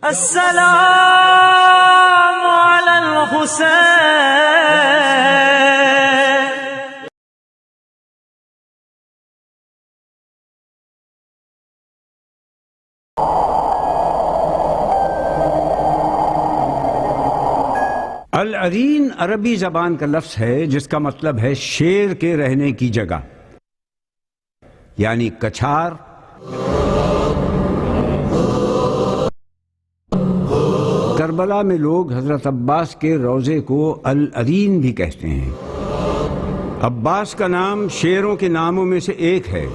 السلام علی الحسین. العرین عربی زبان کا لفظ ہے جس کا مطلب ہے شیر کے رہنے کی جگہ، یعنی کچھار. کربلا میں لوگ حضرت عباس کے روضے کو العرین بھی کہتے ہیں. عباس کا نام شیروں کے ناموں میں سے ایک ہے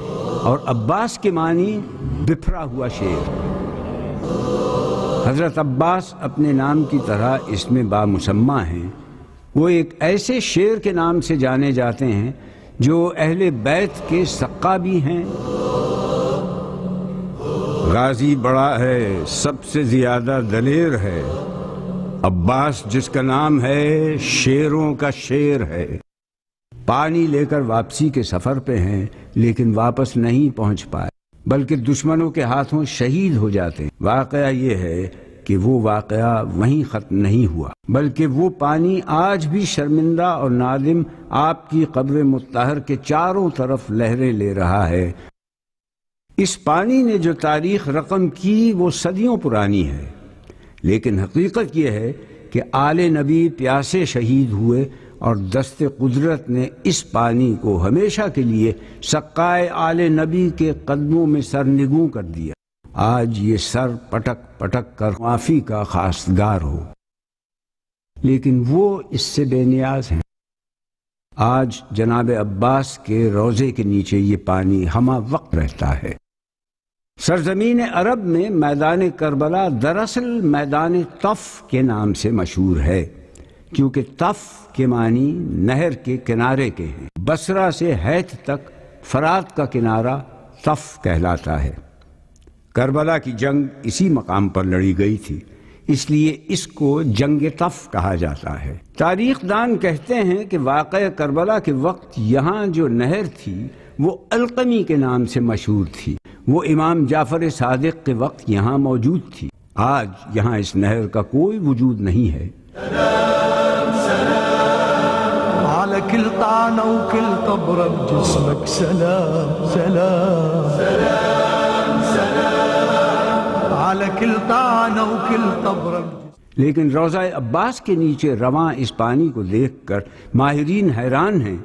اور عباس کے معنی بکھرا ہوا شیر. حضرت عباس اپنے نام کی طرح اس میں بامسمہ ہیں. وہ ایک ایسے شیر کے نام سے جانے جاتے ہیں جو اہل بیت کے سقا بھی ہیں. غازی بڑا ہے سب سے زیادہ دلیر ہے، عباس جس کا نام ہے شیروں کا شیر ہے. پانی لے کر واپسی کے سفر پہ ہیں لیکن واپس نہیں پہنچ پائے بلکہ دشمنوں کے ہاتھوں شہید ہو جاتے ہیں. واقعہ یہ ہے کہ وہ واقعہ وہیں ختم نہیں ہوا بلکہ وہ پانی آج بھی شرمندہ اور نادم آپ کی قبر مطہر کے چاروں طرف لہریں لے رہا ہے. اس پانی نے جو تاریخ رقم کی وہ صدیوں پرانی ہے، لیکن حقیقت یہ ہے کہ آل نبی پیاسے شہید ہوئے اور دست قدرت نے اس پانی کو ہمیشہ کے لیے سقائے آل نبی کے قدموں میں سرنگوں کر دیا. آج یہ سر پٹک پٹک کر معافی کا خواستگار ہو، لیکن وہ اس سے بے نیاز ہیں. آج جناب عباس کے روضے کے نیچے یہ پانی ہمہ وقت رہتا ہے. سرزمین عرب میں میدان کربلا دراصل میدان طف کے نام سے مشہور ہے، کیونکہ طف کے معنی نہر کے کنارے کے ہیں. بصرہ سے حیت تک فرات کا کنارہ طف کہلاتا ہے. کربلا کی جنگ اسی مقام پر لڑی گئی تھی، اس لیے اس کو جنگ طف کہا جاتا ہے. تاریخ دان کہتے ہیں کہ واقعہ کربلا کے وقت یہاں جو نہر تھی وہ القمی کے نام سے مشہور تھی. وہ امام جعفر صادق کے وقت یہاں موجود تھی. آج یہاں اس نہر کا کوئی وجود نہیں ہے. سلام سلام على كل طعنة وكل طبرة بجسمك، سلام سلام سلام سلام على كل طعنة وكل طبرة. لیکن روضہ عباس کے نیچے رواں اس پانی کو دیکھ کر ماہرین حیران ہیں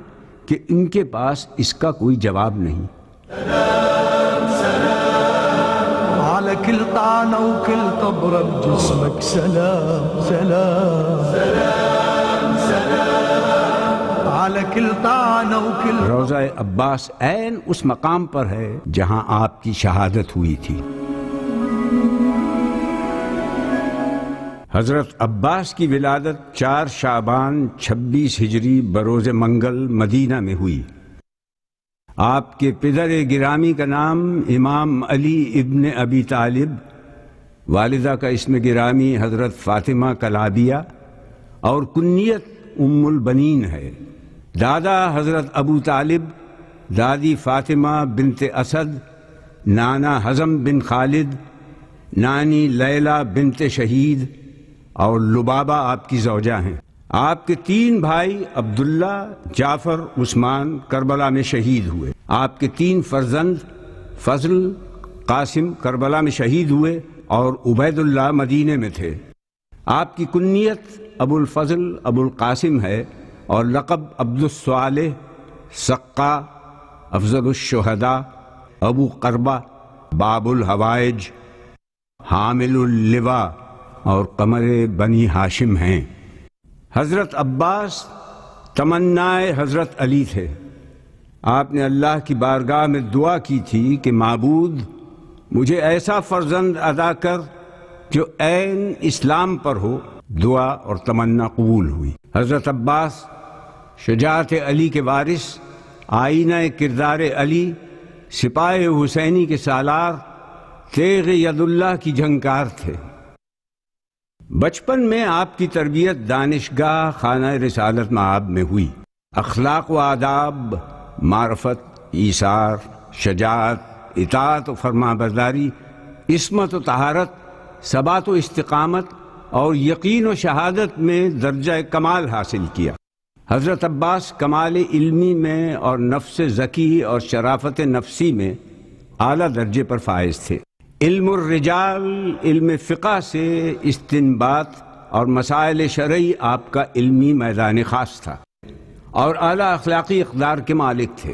کہ ان کے پاس اس کا کوئی جواب نہیں. سلام سلام على كل طعنة وكل طبرة بجسمك، سلام سلام سلام سلام على كل طعنة وكل. روضہ عباس عین اس مقام پر ہے جہاں آپ کی شہادت ہوئی تھی. حضرت عباس کی ولادت 4 شعبان 26 ہجری بروز منگل مدینہ میں ہوئی. آپ کے پدر گرامی کا نام امام علی ابن ابی طالب، والدہ کا اسم گرامی حضرت فاطمہ کلابیہ اور کنیت ام البنین ہے. دادا حضرت ابو طالب، دادی فاطمہ بنت اسد، نانا حزم بن خالد، نانی لیلہ بنت شہید اور لبابہ آپ کی زوجہ ہیں. آپ کے 3 بھائی عبداللہ، جعفر، عثمان کربلا میں شہید ہوئے. آپ کے 3 فرزند فضل، قاسم کربلا میں شہید ہوئے اور عبید اللہ مدینے میں تھے. آپ کی کنیت ابو الفضل ابو القاسم ہے اور لقب عبد الصالح، سقا، افضل الشہداء، ابو قربہ، باب الحوائج، حامل اللواء اور قمر بنی ہاشم ہیں. حضرت عباس تمنائے حضرت علی تھے. آپ نے اللہ کی بارگاہ میں دعا کی تھی کہ معبود مجھے ایسا فرزند عطا کر جو عین اسلام پر ہو. دعا اور تمنا قبول ہوئی. حضرت عباس شجاعت علی کے وارث، آئینہ کردار علی، سپاہ حسینی کے سالار، تیغ ید اللہ کی جھنکار تھے. بچپن میں آپ کی تربیت دانشگاہ خانہ رسالت مآب میں ہوئی. اخلاق و آداب، معرفت، ایثار، شجاعت، اطاعت و فرما برداری، عصمت و طہارت، ثبات و استقامت اور یقین و شہادت میں درجہ کمال حاصل کیا۔ حضرت عباس کمال علمی میں اور نفس ذکی اور شرافت نفسی میں اعلیٰ درجے پر فائز تھے۔ علم الرجال، علم فقہ سے استنباط اور مسائل شرعی آپ کا علمی میدان خاص تھا، اور اعلیٰ اخلاقی اقدار کے مالک تھے۔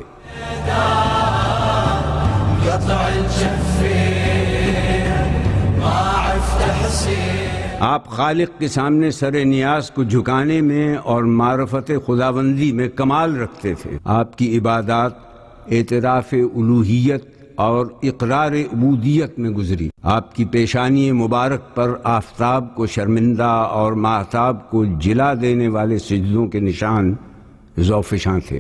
آپ خالق کے سامنے سر نیاز کو جھکانے میں اور معرفت خداوندی میں کمال رکھتے تھے۔ آپ کی عبادات اعتراف الوہیت اور اقرار عبودیت میں گزری۔ آپ کی پیشانی مبارک پر آفتاب کو شرمندہ اور ماہتاب کو جلا دینے والے سجدوں کے نشان ذوفشاں تھے۔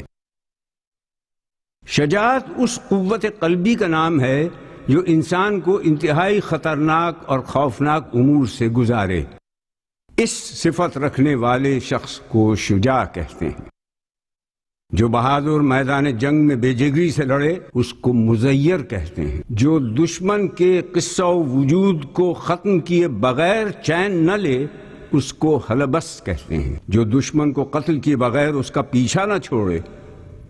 شجاعت اس قوت قلبی کا نام ہے جو انسان کو انتہائی خطرناک اور خوفناک امور سے گزارے۔ اس صفت رکھنے والے شخص کو شجاع کہتے ہیں۔ جو بہادر میدان جنگ میں بے جگری سے لڑے اس کو مزیر کہتے ہیں۔ جو دشمن کے قصہ و وجود کو ختم کیے بغیر چین نہ لے اس کو حلبس کہتے ہیں۔ جو دشمن کو قتل کیے بغیر اس کا پیچھا نہ چھوڑے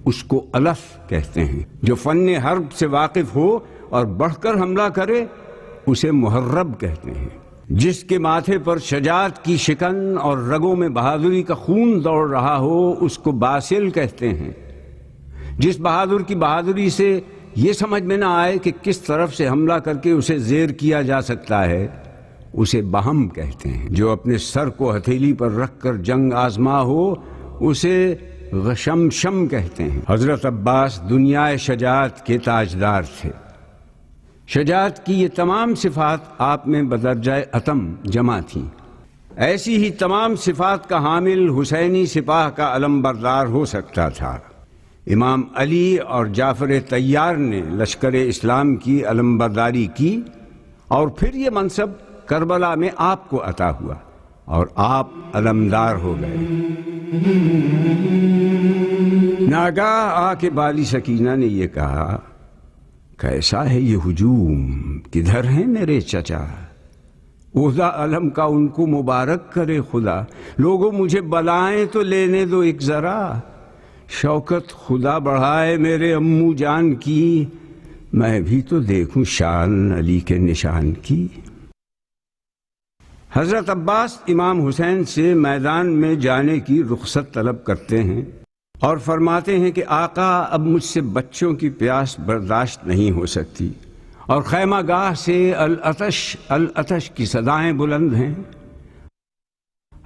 اس کو الف کہتے ہیں۔ جو فن حرب سے واقف ہو اور بڑھ کر حملہ کرے اسے محرب کہتے ہیں۔ جس کے ماتھے پر شجاعت کی شکن اور رگوں میں بہادری کا خون دوڑ رہا ہو اس کو باسل کہتے ہیں۔ جس بہادر کی بہادری سے یہ سمجھ میں نہ آئے کہ کس طرف سے حملہ کر کے اسے زیر کیا جا سکتا ہے اسے بہم کہتے ہیں۔ جو اپنے سر کو ہتھیلی پر رکھ کر جنگ آزما ہو اسے غشمشم کہتے ہیں۔ حضرت عباس دنیا شجاعت کے تاجدار تھے۔ شجاعت کی یہ تمام صفات آپ میں بدرجہ اتم جمع تھیں۔ ایسی ہی تمام صفات کا حامل حسینی سپاہ کا علم بردار ہو سکتا تھا۔ امام علی اور جعفر طیار نے لشکر اسلام کی علم برداری کی اور پھر یہ منصب کربلا میں آپ کو عطا ہوا اور آپ علمدار ہو گئے۔ ناگاہ آ کے بالی سکینہ نے یہ کہا، کیسا ہے یہ ہجوم، کدھر ہیں میرے چچا؟ عہدہ علم کا ان کو مبارک کرے خدا، لوگوں مجھے بلائیں تو لینے دو ایک ذرا، شوکت خدا بڑھائے میرے امو جان کی، میں بھی تو دیکھوں شان علی کے نشان کی۔ حضرت عباس امام حسین سے میدان میں جانے کی رخصت طلب کرتے ہیں اور فرماتے ہیں کہ آقا اب مجھ سے بچوں کی پیاس برداشت نہیں ہو سکتی اور خیمہ گاہ سے العطش العطش کی صدائیں بلند ہیں۔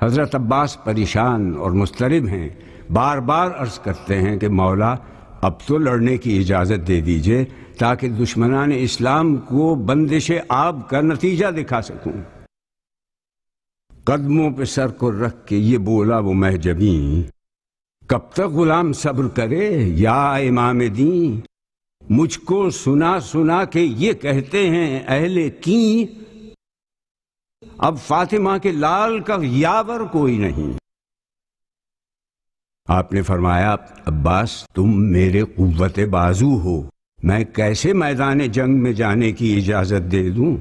حضرت عباس پریشان اور مضطرب ہیں، بار بار عرض کرتے ہیں کہ مولا اب تو لڑنے کی اجازت دے دیجئے تاکہ دشمنان اسلام کو بندش آب کا نتیجہ دکھا سکوں۔ قدموں پہ سر کو رکھ کے یہ بولا وہ محجبیں، کب تک غلام صبر کرے یا امام دین، مجھ کو سنا سنا کے یہ کہتے ہیں اہل کی، اب فاطمہ کے لال کا یاور کوئی نہیں۔ آپ نے فرمایا، عباس تم میرے قوت بازو ہو، میں کیسے میدان جنگ میں جانے کی اجازت دے دوں؟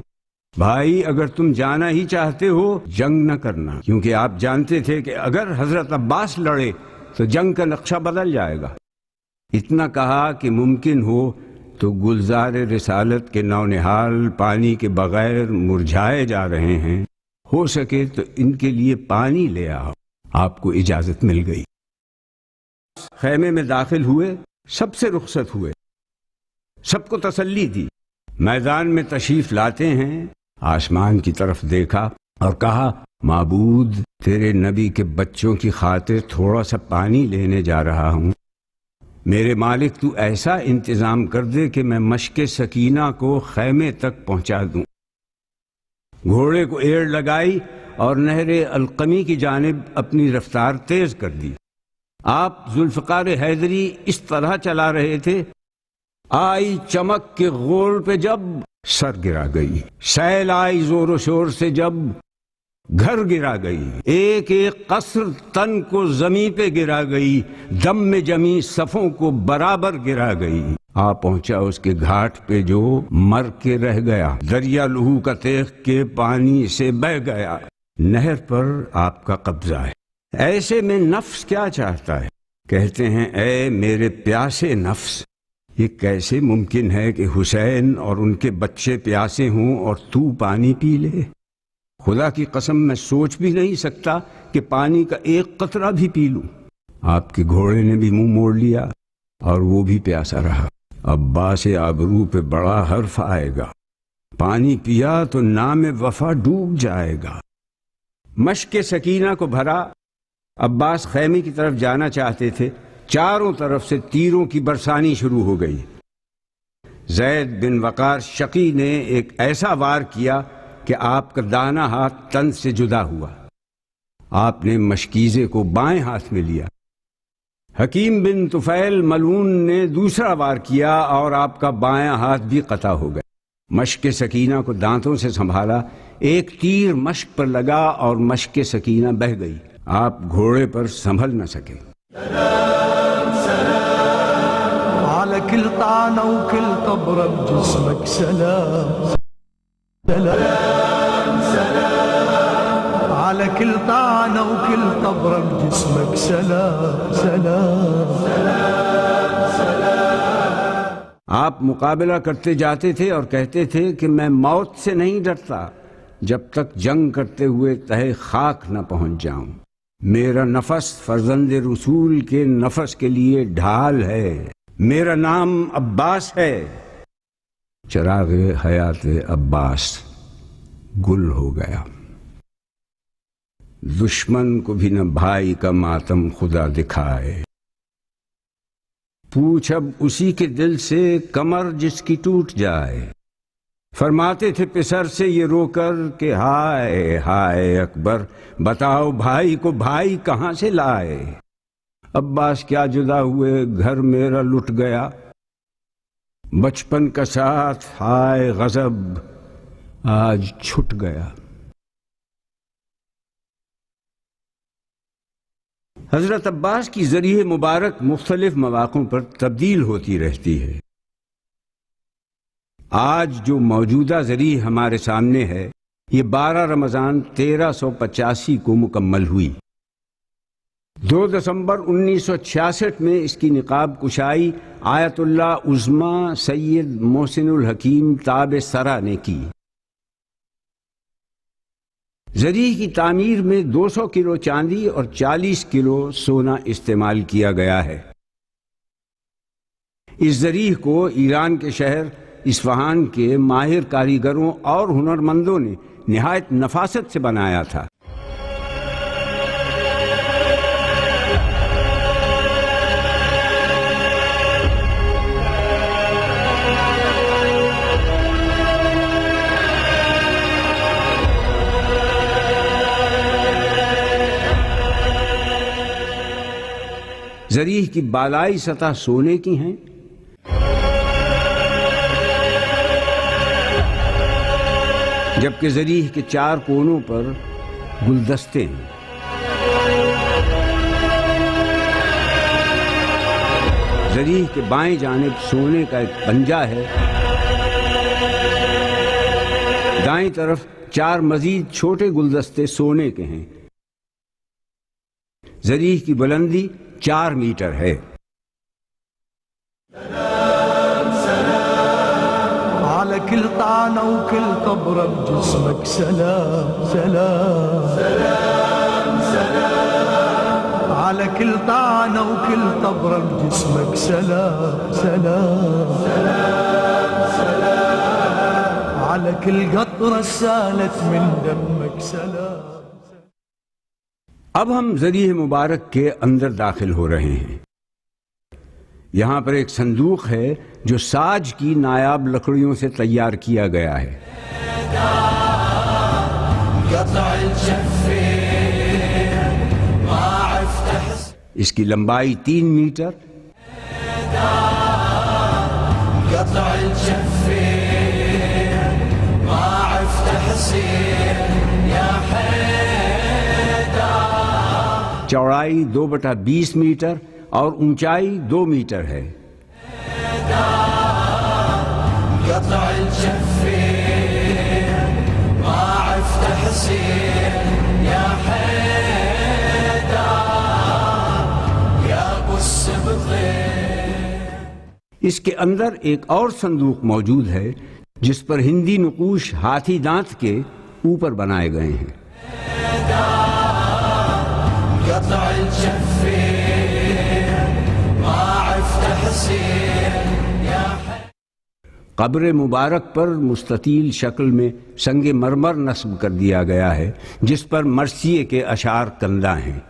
بھائی اگر تم جانا ہی چاہتے ہو جنگ نہ کرنا، کیونکہ آپ جانتے تھے کہ اگر حضرت عباس لڑے تو جنگ کا نقشہ بدل جائے گا۔ اتنا کہا کہ ممکن ہو تو گلزار رسالت کے نونہال پانی کے بغیر مرجھائے جا رہے ہیں، ہو سکے تو ان کے لیے پانی لے آؤ۔ آپ کو اجازت مل گئی۔ خیمے میں داخل ہوئے، سب سے رخصت ہوئے، سب کو تسلی دی۔ میدان میں تشریف لاتے ہیں، آسمان کی طرف دیکھا اور کہا، معبود تیرے نبی کے بچوں کی خاطر تھوڑا سا پانی لینے جا رہا ہوں، میرے مالک تو ایسا انتظام کر دے کہ میں مشق سکینہ کو خیمے تک پہنچا دوں۔ گھوڑے کو ایڑ لگائی اور نہر القمی کی جانب اپنی رفتار تیز کر دی۔ آپ ذوالفقار حیدری اس طرح چلا رہے تھے، آئی چمک کے غول پہ جب سر گرا گئی، سیل آئی زور و شور سے جب گھر گرا گئی، ایک ایک قصر تن کو زمیں پہ گرا گئی، دم میں جمی صفوں کو برابر گرا گئی۔ آ پہنچا اس کے گھاٹ پہ جو مر کے رہ گیا، دریا لہو کا تیغ کے پانی سے بہہ گیا۔ نہر پر آپ کا قبضہ ہے، ایسے میں نفس کیا چاہتا ہے؟ کہتے ہیں اے میرے پیاسے نفس، یہ کیسے ممکن ہے کہ حسین اور ان کے بچے پیاسے ہوں اور تو پانی پی لے؟ خدا کی قسم میں سوچ بھی نہیں سکتا کہ پانی کا ایک قطرہ بھی پی لوں۔ آپ کے گھوڑے نے بھی منہ موڑ لیا اور وہ بھی پیاسا رہا۔ عباس آبرو پہ بڑا حرف آئے گا، پانی پیا تو نام وفا ڈوب جائے گا۔ مشق سکینہ کو بھرا، عباس خیمے کی طرف جانا چاہتے تھے، چاروں طرف سے تیروں کی برسانی شروع ہو گئی۔ زید بن وقار شقی نے ایک ایسا وار کیا کہ آپ کا دانا ہاتھ تن سے جدا ہوا۔ آپ نے مشکیزے کو بائیں ہاتھ میں لیا۔ حکیم بن طفیل ملعون نے دوسرا وار کیا اور آپ کا بائیں ہاتھ بھی قطع ہو گیا۔ مشق سکینہ کو دانتوں سے سنبھالا، ایک تیر مشق پر لگا اور مشق سکینہ بہہ گئی۔ آپ گھوڑے پر سنبھل نہ سکے۔ على كل طعنة وكل طبرة بجسمك سلام سلام سلام، على كل طعنة وكل طبرة بجسمك سلام سلام سلام۔ آپ مقابلہ کرتے جاتے تھے اور کہتے تھے کہ میں موت سے نہیں ڈرتا جب تک جنگ کرتے ہوئے تہے خاک نہ پہنچ جاؤں۔ میرا نفس فرزند رسول کے نفس کے لیے ڈھال ہے، میرا نام عباس ہے۔ چراغ حیات عباس گل ہو گیا۔ دشمن کو بھی نہ بھائی کا ماتم خدا دکھائے، پوچھ اب اسی کے دل سے کمر جس کی ٹوٹ جائے۔ فرماتے تھے پسر سے یہ رو کر کہ ہائے ہائے اکبر، بتاؤ بھائی کو بھائی کہاں سے لائے۔ عباس کیا جدا ہوئے، گھر میرا لٹ گیا، بچپن کا ساتھ ہائے غضب آج چھٹ گیا۔ حضرت عباس کی ذریعہ مبارک مختلف مواقعوں پر تبدیل ہوتی رہتی ہے۔ آج جو موجودہ ذریعہ ہمارے سامنے ہے، یہ 12 رمضان 1385 کو مکمل ہوئی۔ 2 دسمبر 1966 میں اس کی نقاب کشائی آیت اللہ عظمی سید محسن الحکیم تاب سرا نے کی۔ ذریعہ کی تعمیر میں 200 کلو چاندی اور 40 کلو سونا استعمال کیا گیا ہے۔ اس ذریعہ کو ایران کے شہر اصفہان کے ماہر کاریگروں اور ہنرمندوں نے نہایت نفاست سے بنایا تھا۔ ذریعہ کی بالائی سطح سونے کی ہیں، جبکہ ذریعہ کے 4 کونوں پر گلدستے ہیں۔ ذریعہ کے بائیں جانب سونے کا ایک پنجہ ہے، دائیں طرف 4 مزید چھوٹے گلدستے سونے کے ہیں۔ ذریعہ کی بلندی 4 میٹر ہے۔ على كل طعنة وكل طبرة بجسمك سلام سلام سلام سلام، على كل طعنة وكل طبرة بجسمك سلام سلام سلام سلام، على كل قطرة سالت من دمك سلام۔ اب ہم ذریعہ مبارک کے اندر داخل ہو رہے ہیں۔ یہاں پر ایک صندوق ہے جو ساج کی نایاب لکڑیوں سے تیار کیا گیا ہے۔ اس کی لمبائی 3 میٹر، ما عرفت حسين يا حين چوڑائی 2/20 میٹر اور اونچائی 2 میٹر ہے۔ قطع الجفين ما عرفت حسين يا حيدر يا ابو السبطين۔ اس کے اندر ایک اور صندوق موجود ہے جس پر ہندی نقوش ہاتھی دانت کے اوپر بنائے گئے ہیں۔ قطع الجفين ما عرفت حسين يا حيدر۔ قبر مبارک پر مستطیل شکل میں سنگ مرمر نصب کر دیا گیا ہے جس پر مرثیے کے اشعار کندہ ہیں۔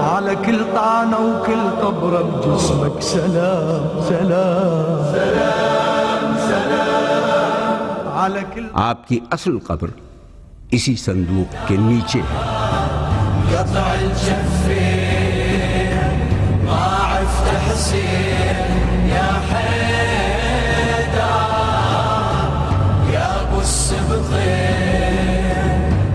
على كل طعنة وكل قبرة بجسمك سلام سلام سلام سلام على كل آپ کی اصل قبر اسی صندوق کے نیچے ہے۔ قطع الجفين ما عرفت حسين يا حيدر يا ابو السبطين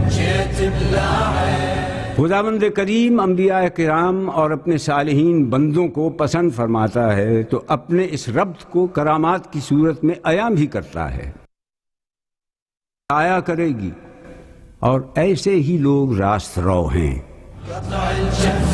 جيت بلاعب۔ خداوند کریم انبیاء کرام اور اپنے صالحین بندوں کو پسند فرماتا ہے تو اپنے اس ربط کو کرامات کی صورت میں عیاں بھی کرتا ہے۔ آیا کرے گی اور ایسے ہی لوگ راست رو ہیں۔ قطع الجفين